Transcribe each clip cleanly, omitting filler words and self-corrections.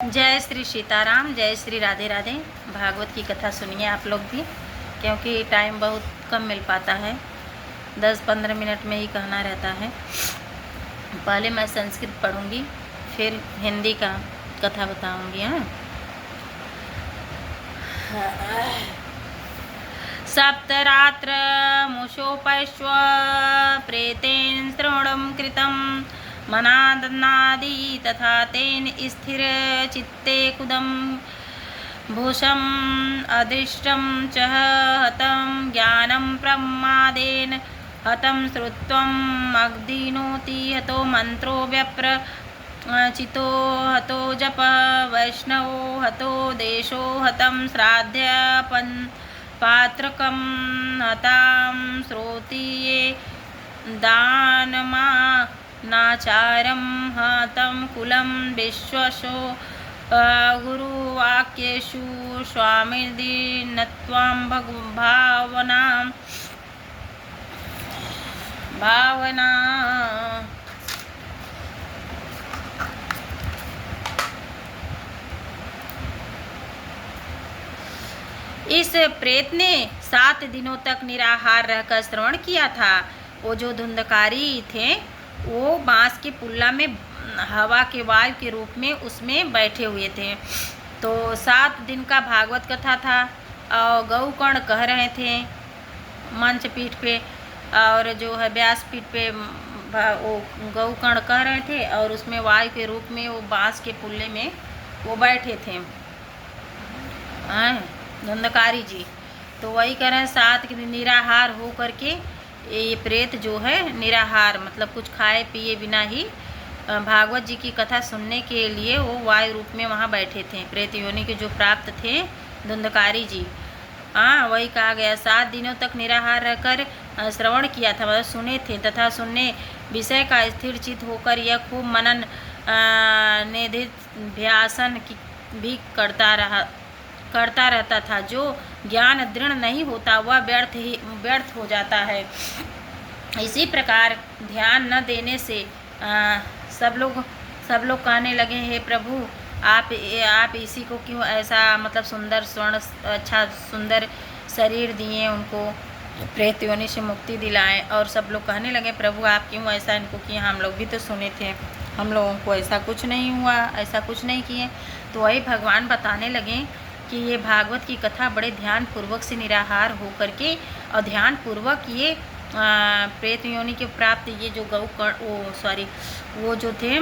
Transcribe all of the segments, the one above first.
जय श्री सीताराम, जय श्री राधे राधे। भागवत की कथा सुनिए आप लोग भी, क्योंकि टाइम बहुत कम मिल पाता है, 10-15 मिनट में ही कहना रहता है। पहले मैं संस्कृत पढ़ूंगी, फिर हिंदी का कथा बताऊंगी। हाँ, सप्तरात्र मुषोपैश्व प्रेतेन श्रवणं कृतं मनादनादि तथा तेन स्थिर चित्ते कुदं भूषम् अदृष्टं च हतं ज्ञानं प्रमादेन हतं श्रुत्वम् अग्दिनोति हतो मन्त्रो व्यप्र चितो हतो जप वैष्णवो हतो देशो हतं श्राद्धपन् पात्रकं हतां श्रोतीये दानमा नाचारं हतं कुलं विश्वशो गुरुवाक्येषु स्वामिर्दीनत्वां भावना। इस प्रेत ने 7 दिनों तक निराहार रहकर श्रवण किया था। वो जो धुंधकारी थे वो बांस के पुल्ला में हवा के वायु के रूप में उसमें बैठे हुए थे। तो 7 दिन का भागवत कथा था और गौकर्ण कह रहे थे मंच पीठ पे, और जो है व्यास पीठ पे वो गौकर्ण कह रहे थे, और उसमें वायु के रूप में वो बांस के पुल्ले में वो बैठे थे धुंधकारी जी। तो वही कह रहे हैं 7 दिन निराहार हो करके ये प्रेत जो है निराहार मतलब कुछ खाए पिए बिना ही भागवत जी की कथा सुनने के लिए वो वायु रूप में वहाँ बैठे थे। प्रेत योनि के जो प्राप्त थे धुंधकारी जी। वही कहा गया 7 दिनों तक निराहार रहकर श्रवण किया था, मतलब सुने थे, तथा सुनने विषय का स्थिर चित होकर यह खूब मनन निधिध्यासन भी करता रहता था। जो ज्ञान दृढ़ नहीं होता वह व्यर्थ हो जाता है। इसी प्रकार ध्यान न देने से सब लोग कहने लगे, हे प्रभु आप इसी को क्यों ऐसा मतलब सुंदर स्वर्ण अच्छा सुंदर शरीर दिए, उनको प्रेत योनि से मुक्ति दिलाएं। और सब लोग कहने लगे, प्रभु आप क्यों ऐसा इनको किए, हम लोग भी तो सुने थे, हम लोगों को ऐसा कुछ नहीं हुआ, ऐसा कुछ नहीं किए। तो वही भगवान बताने लगे कि ये भागवत की कथा बड़े ध्यान पूर्वक से निराहार हो करके और ध्यान पूर्वक ये प्रेत योनि के प्राप्त ये जो वो जो थे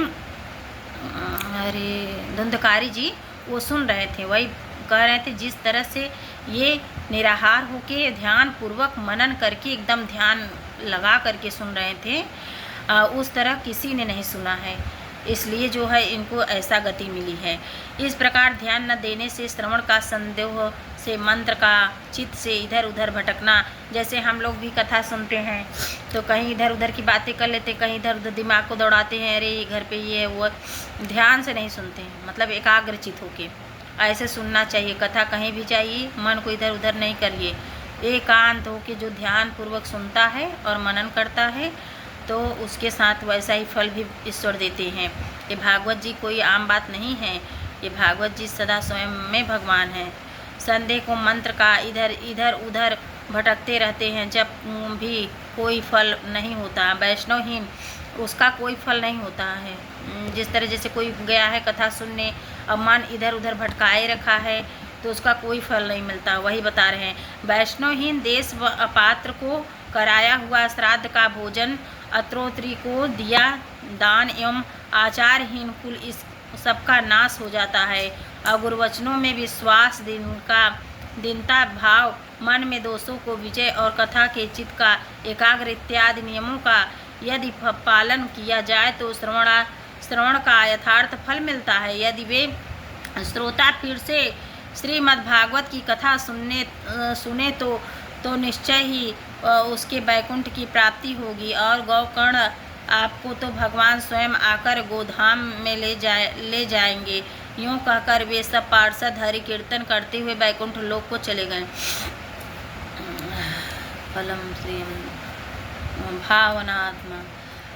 धुंधकारी जी वो सुन रहे थे। वही कह रहे थे जिस तरह से ये निराहार होके ध्यान पूर्वक मनन करके एकदम ध्यान लगा करके सुन रहे थे, उस तरह किसी ने नहीं सुना है, इसलिए जो है इनको ऐसा गति मिली है। इस प्रकार ध्यान न देने से श्रवण का संदेह से मंत्र का चित्त से इधर उधर भटकना, जैसे हम लोग भी कथा सुनते हैं तो कहीं इधर उधर की बातें कर लेते, कहीं इधर उधर दिमाग को दौड़ाते हैं, अरे घर पे ये वो, ध्यान से नहीं सुनते हैं, मतलब एकाग्रचित होके ऐसे सुनना चाहिए। कथा कहीं भी चाहिए, मन को इधर उधर नहीं करिए, एकांत होके जो ध्यान पूर्वक सुनता है और मनन करता है तो उसके साथ वैसा ही फल भी ईश्वर देते हैं। ये भागवत जी कोई आम बात नहीं है, ये भागवत जी सदा स्वयं में भगवान है। संदेह को मंत्र का इधर उधर भटकते रहते हैं, जब भी कोई फल नहीं होता, वैष्णवहीन उसका कोई फल नहीं होता है। जिस तरह जैसे कोई गया है कथा सुनने और मन इधर उधर भटकाए रखा है तो उसका कोई फल नहीं मिलता। वही बता रहे हैं, वैष्णवहीन देश व अपात्र को कराया हुआ श्राद्ध का भोजन अत्रोत्री को दिया दान एवं आचारहीन कुल इस सबका नाश हो जाता है। और गुरुवचनों में विश्वास दीनता भाव, मन में दोषों को विजय और कथा के चित्त का एकाग्र इत्यादि नियमों का यदि पालन किया जाए तो श्रवण का यथार्थ फल मिलता है। यदि वे श्रोता फिर से श्रीमद् भागवत की कथा सुने तो निश्चय ही उसके बैकुंठ की प्राप्ति होगी। और गौकर्ण आपको तो भगवान स्वयं आकर गोधाम में ले जाएंगे। यूँ कहकर वे सब पार्षद हरि कीर्तन करते हुए बैकुंठ लोक को चले गए। फलम श्रियम भावनात्मा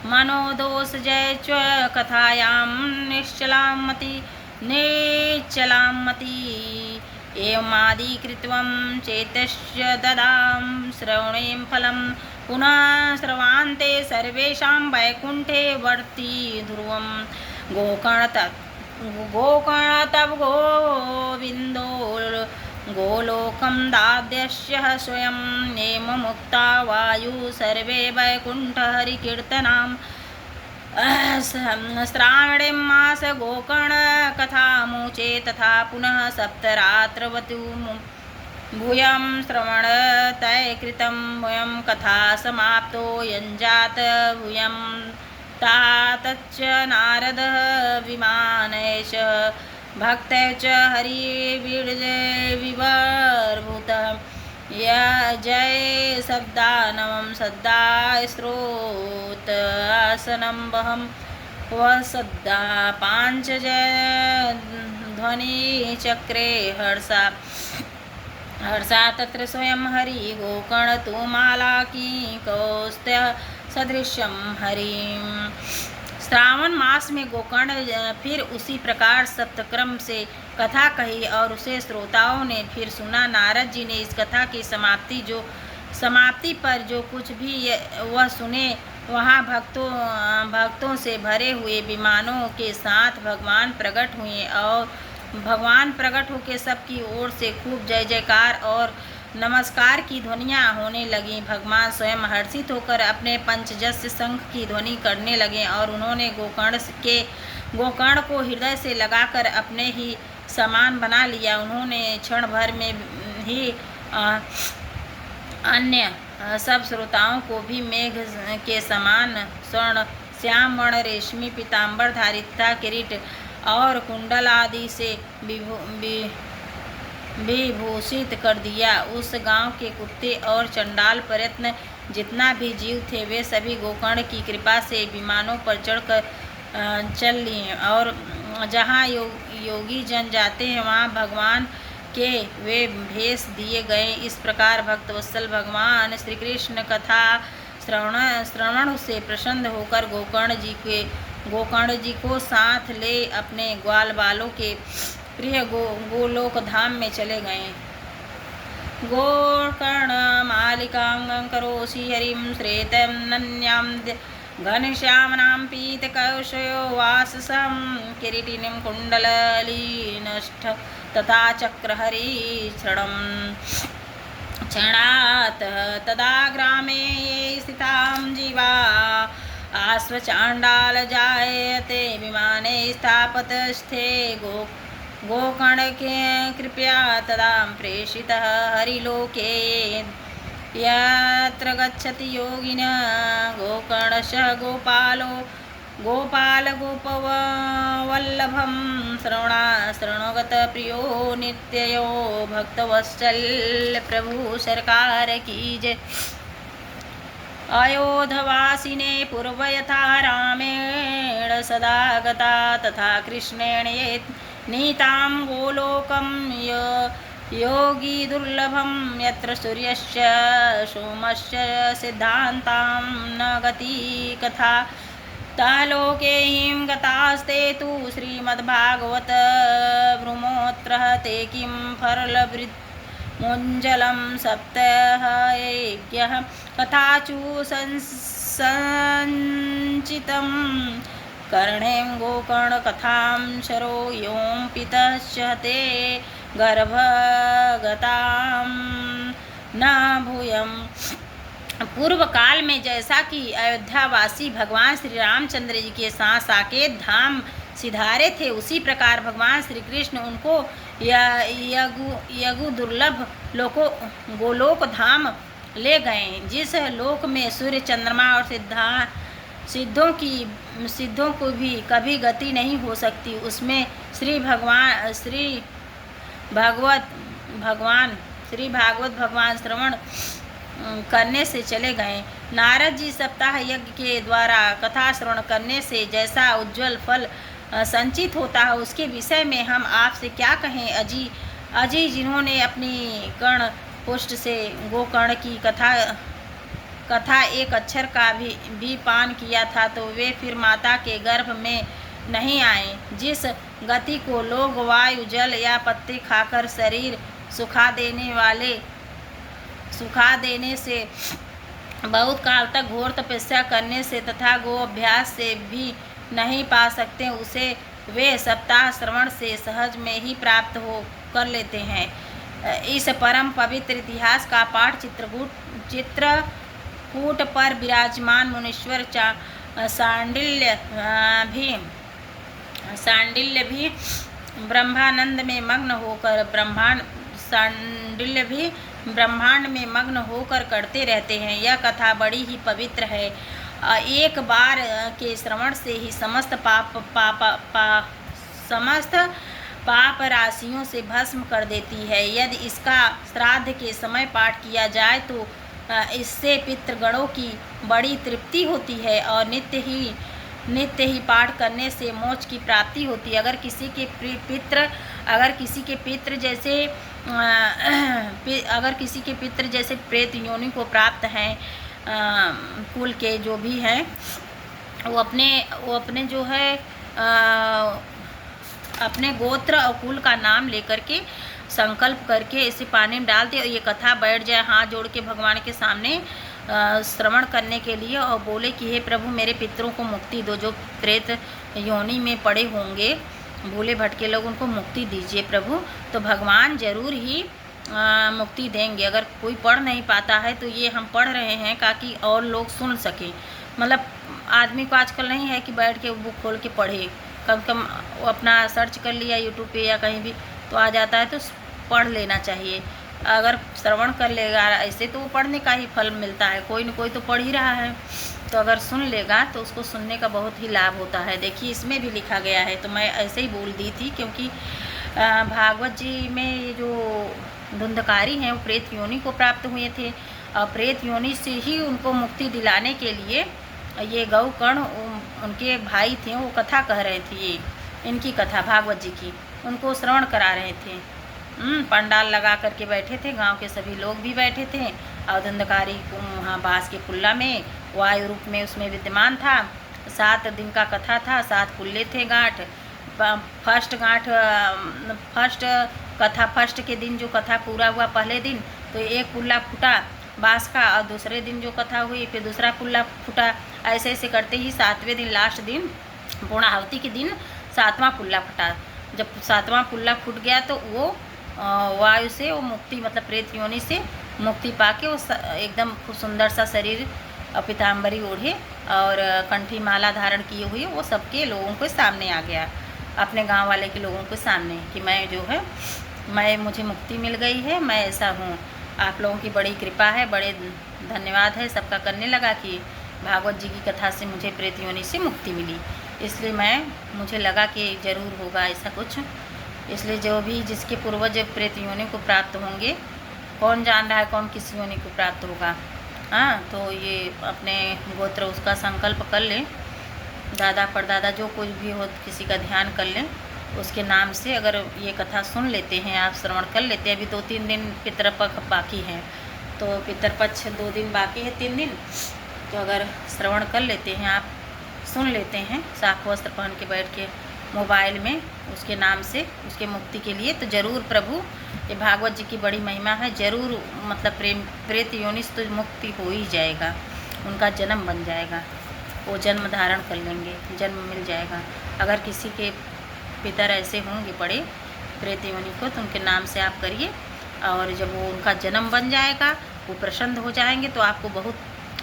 मनोदोष जय च कथायां निश्चलामति ने निश्चलामति एवमादिकृत्वं चेतस्य ददां श्रवणें फलं पुनः श्रवान्ते सर्वेषां वैकुण्ठे वर्ति ध्रुवं गोकर्ण गोविन्दो गोलोकं दाद्यस्य स्वयं नेममुक्ता वायु सर्वे वैकुण्ठहरिकीर्तनाम् श्रावणे मास गोकर्ण कथामुचे तथा पुनः सप्तरात्रवतु भूयं श्रवण तय कृतं वयं कथा समाप्तो यञ्जात भूयं तातच्च नारद विमानैश्च भक्तैश्च हरिविवर्भूत जय शब्दानवं सद्दा स्रोतासनं वहं वसद्दा पाञ्चजय ध्वनिचक्रे हर्षा तत्र स्वयं हरि गोकर्ण तु मालाकी कौस्त्य सदृशं हरिं। श्रावण मास में गोकर्ण फिर उसी प्रकार सप्तक्रम से कथा कही और उसे श्रोताओं ने फिर सुना। नारद जी ने इस कथा की समाप्ति पर जो कुछ भी वह सुने वहाँ भक्तों से भरे हुए विमानों के साथ भगवान प्रकट हुए और भगवान प्रकट होकर सबकी ओर से खूब जय जयकार और नमस्कार की ध्वनियाँ होने लगी। भगवान स्वयं हर्षित होकर अपने पंचजस्य शंख की ध्वनि करने लगे और उन्होंने गोकर्ण को हृदय से लगाकर अपने ही समान बना लिया। उन्होंने क्षण भर में ही अन्य सब श्रोताओं को भी मेघ के समान स्वर्ण श्याम वर्ण रेशमी पीताम्बर धारित था। किरीट और कुंडल आदि से विभूषित कर दिया। उस गांव के कुत्ते और चंडाल प्रयत्न जितना भी जीव थे वे सभी गोकर्ण की कृपा से विमानों पर चढ़कर चल लिए और जहाँ योगी जन जाते हैं वहाँ भगवान के वे भेष दिए गए। इस प्रकार भक्तवत्सल भगवान श्री कृष्ण कथा श्रवण से प्रसन्न होकर गोकर्ण जी को साथ ले अपने ग्वाल बालों के प्रिय गोलोक धाम में चले गए। गोकर्ण मालिकां करोषि हरिं श्रेतं नन्यां घनश्यामनां पीतकौशयो वाससं किरीटिनीं कुण्डललीनष्ठ तथा चक्रहरिचरणं क्षणात् तदा ग्रामे ये स्थितां जीवा आश्वचाण्डाल जायते विमाने स्थापतस्थे गोकर्ण के कृपया तदा प्रेषितः हरिलोके यत्र गच्छति योगिनः गोकर्णशः गोपवल्लभं शरणोगत प्रियो नित्ययो भक्तवत्सल प्रभु सरकार की जय। अयोध्यवासिने पूर्व यथा रामेण सदा गता तथा कृष्णेन नीतां गोलोकं योगी दुर्लभं यत्र सूर्यस्य सोमस्य सिद्धान्तां न गति कथा तालोके हिं गतास्ते तु श्रीमद्भागवत ब्रह्मोत्रः ते किं फलवृद्मुञ्जलं सप्तहयज्ञः कथाचु संचितं कर्णें गोकर्ण कथां शरो यों पितश्च ते गर्भगतां न भूयम्। पूर्व काल में जैसा कि अयोध्यावासी भगवान श्री रामचंद्र जी के साथ साकेत धाम सिधारे थे उसी प्रकार भगवान श्री कृष्ण उनको यगु दुर्लभ गोलोक धाम ले गए जिस लोक में सूर्य चंद्रमा और सिद्धों को भी कभी गति नहीं हो सकती उसमें श्री भागवत भगवान श्रवण करने से चले गए। नारद जी सप्ताह यज्ञ के द्वारा कथा श्रवण करने से जैसा उज्जवल फल संचित होता है उसके विषय में हम आपसे क्या कहें। अजी जिन्होंने अपनी कर्ण पुष्ट से गोकर्ण की कथा एक अक्षर का भी पान किया था तो वे फिर माता के गर्भ में नहीं आए। जिस गति को लोग वायु, जल या पत्ते खाकर शरीर सुखा देने से, बहुत काल तक घोर तपस्या करने से तथा गो अभ्यास से भी नहीं पा सकते, उसे वे सप्ताह श्रवण से सहज में ही प्राप्त हो कर लेते हैं। इस परम पवित्र इतिहास का पाठ चित्रकूट पर विराजमान मुनीश्वर सांडिल्य भी ब्रह्मांड में मग्न होकर करते रहते हैं। यह कथा बड़ी ही पवित्र है। एक बार के श्रवण से ही समस्त पाप राशियों से भस्म कर देती है। यदि इसका श्राद्ध के समय पाठ किया जाए तो इससे पितृगणों की बड़ी तृप्ति होती है और नित्य ही पाठ करने से मोक्ष की प्राप्ति होती है। अगर किसी के पितृ जैसे प्रेत योनि को प्राप्त हैं, कुल के जो भी हैं, वो अपने जो है अपने गोत्र और कुल का नाम लेकर के संकल्प करके इसे पानी में डाल दे और ये कथा बैठ जाए हाथ जोड़ के भगवान के सामने श्रवण करने के लिए, और बोले कि हे प्रभु मेरे पितरों को मुक्ति दो, जो प्रेत योनि में पड़े होंगे भूले भटके लोग, उनको मुक्ति दीजिए प्रभु। तो भगवान जरूर ही मुक्ति देंगे। अगर कोई पढ़ नहीं पाता है तो ये हम पढ़ रहे हैं ताकि और लोग सुन सकें। मतलब आदमी को आजकल नहीं है कि बैठ के बुक खोल के पढ़े, कम कम वो अपना सर्च कर लिया यूट्यूब पे या कहीं भी तो आ जाता है, तो पढ़ लेना चाहिए। अगर श्रवण कर लेगा ऐसे तो वो पढ़ने का ही फल मिलता है, कोई न कोई तो पढ़ ही रहा है, तो अगर सुन लेगा तो उसको सुनने का बहुत ही लाभ होता है। देखिए इसमें भी लिखा गया है, तो मैं ऐसे ही बोल दी थी क्योंकि भागवत जी में ये जो धुंधकारी हैं वो प्रेत योनि को प्राप्त हुए थे और प्रेत योनि से ही उनको मुक्ति दिलाने के लिए ये गौकर्ण उनके भाई थे, वो कथा कह रहे थे, ये इनकी कथा भागवत जी की उनको श्रवण करा रहे थे। पंडाल लगा करके बैठे थे, गांव के सभी लोग भी बैठे थे और धुंधकारी वहाँ बाँस के पुल्ला में वायु रूप में उसमें विद्यमान था। 7 दिन का कथा था, 7 पुल्ले थे गांठ। फर्स्ट के दिन जो कथा पूरा हुआ पहले दिन तो एक पुल्ला फूटा बाँस का, और दूसरे दिन जो कथा हुई फिर दूसरा पुल्ला फूटा। ऐसे ऐसे करते ही 7वें दिन लास्ट दिन पूर्णाहुति के दिन 7वां पुल्ला फटा। जब 7वां पुल्ला फूट गया तो वो वायु से वो मुक्ति मतलब प्रेत योनि से मुक्ति पाके वो एकदम खूब सुंदर सा शरीर पीताम्बरी ओढ़े और कंठी माला धारण किए हुए वो सबके लोगों के सामने आ गया, अपने गांव वाले के लोगों के सामने कि मैं जो है मुझे मुक्ति मिल गई है, मैं ऐसा हूँ, आप लोगों की बड़ी कृपा है, बड़े धन्यवाद है सबका। करने लगा कि भागवत जी की कथा से मुझे प्रेत योनि से मुक्ति मिली, इसलिए मुझे लगा कि ज़रूर होगा ऐसा कुछ। इसलिए जो भी जिसके पूर्वज प्रेत योनि को प्राप्त होंगे, कौन जान रहा है कौन किस योनि को प्राप्त होगा। हाँ, तो ये अपने गोत्र उसका संकल्प कर लें, दादा परदादा जो कुछ भी हो किसी का ध्यान कर लें, उसके नाम से अगर ये कथा सुन लेते हैं आप, श्रवण कर लेते हैं। अभी 2-3 दिन पितृपक्ष बाकी हैं, तो पितृपक्ष 2 दिन बाकी है, 3 दिन, तो अगर श्रवण कर लेते हैं आप, सुन लेते हैं साफ वस्त्र पहन के बैठ के मोबाइल में उसके नाम से उसके मुक्ति के लिए, तो ज़रूर प्रभु ये भागवत जी की बड़ी महिमा है, ज़रूर मतलब प्रेत योनि से तो मुक्ति हो ही जाएगा, उनका जन्म बन जाएगा, वो जन्म धारण कर लेंगे, जन्म मिल जाएगा। अगर किसी के पितर ऐसे होंगे पड़े प्रेत योनि को तो उनके नाम से आप करिए, और जब वो उनका जन्म बन जाएगा वो प्रसन्न हो जाएंगे तो आपको बहुत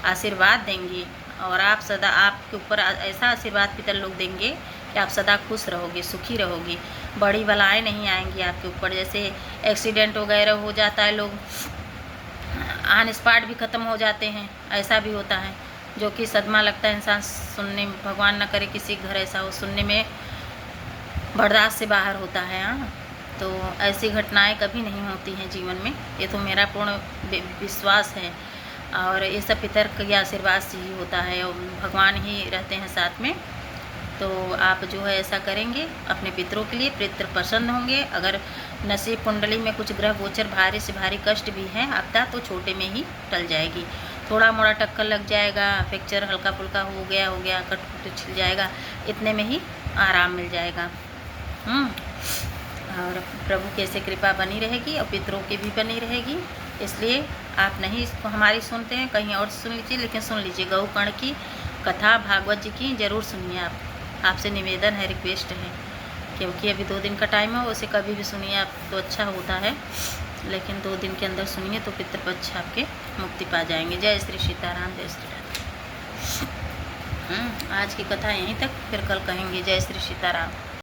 आशीर्वाद देंगे, और आप सदा आपके ऊपर ऐसा आशीर्वाद पितर लोग देंगे कि आप सदा खुश रहोगे, सुखी रहोगे, बड़ी बलाएं नहीं आएंगी आपके ऊपर। जैसे एक्सीडेंट वगैरह हो जाता है, लोग ऑन स्पॉट भी ख़त्म हो जाते हैं, ऐसा भी होता है, जो कि सदमा लगता है इंसान सुनने में, भगवान न करे किसी घर ऐसा हो, सुनने में बर्दाश्त से बाहर होता है। हाँ, तो ऐसी घटनाएं कभी नहीं होती हैं जीवन में, ये तो मेरा पूर्ण विश्वास है, और ये सब पितर के आशीर्वाद से ही होता है, और भगवान ही रहते हैं साथ में। तो आप जो है ऐसा करेंगे अपने पितरों के लिए, पितर प्रसन्न होंगे। अगर नसीब कुंडली में कुछ ग्रह गोचर भारी से भारी कष्ट भी हैं आपदा, तो छोटे में ही टल जाएगी। थोड़ा मोड़ा टक्कर लग जाएगा, फ्रैक्चर हल्का फुल्का हो गया कट छिल जाएगा, इतने में ही आराम मिल जाएगा। और प्रभु की ऐसे कृपा बनी रहेगी और पितरों की भी बनी रहेगी। इसलिए आप नहीं इसको हमारी सुनते हैं, कहीं और सुन लीजिए, लेकिन सुन लीजिए गौकर्ण की कथा भागवत जी की ज़रूर सुनिए। आप आपसे निवेदन है, रिक्वेस्ट है, क्योंकि अभी 2 दिन का टाइम है, उसे कभी भी सुनिए आप तो अच्छा होता है, लेकिन 2 दिन के अंदर सुनिए तो पितृपक्ष आपके मुक्ति पा जाएंगे। जय श्री सीताराम, जय श्री राम। आज की कथा यहीं तक, फिर कल कहेंगे। जय श्री सीताराम।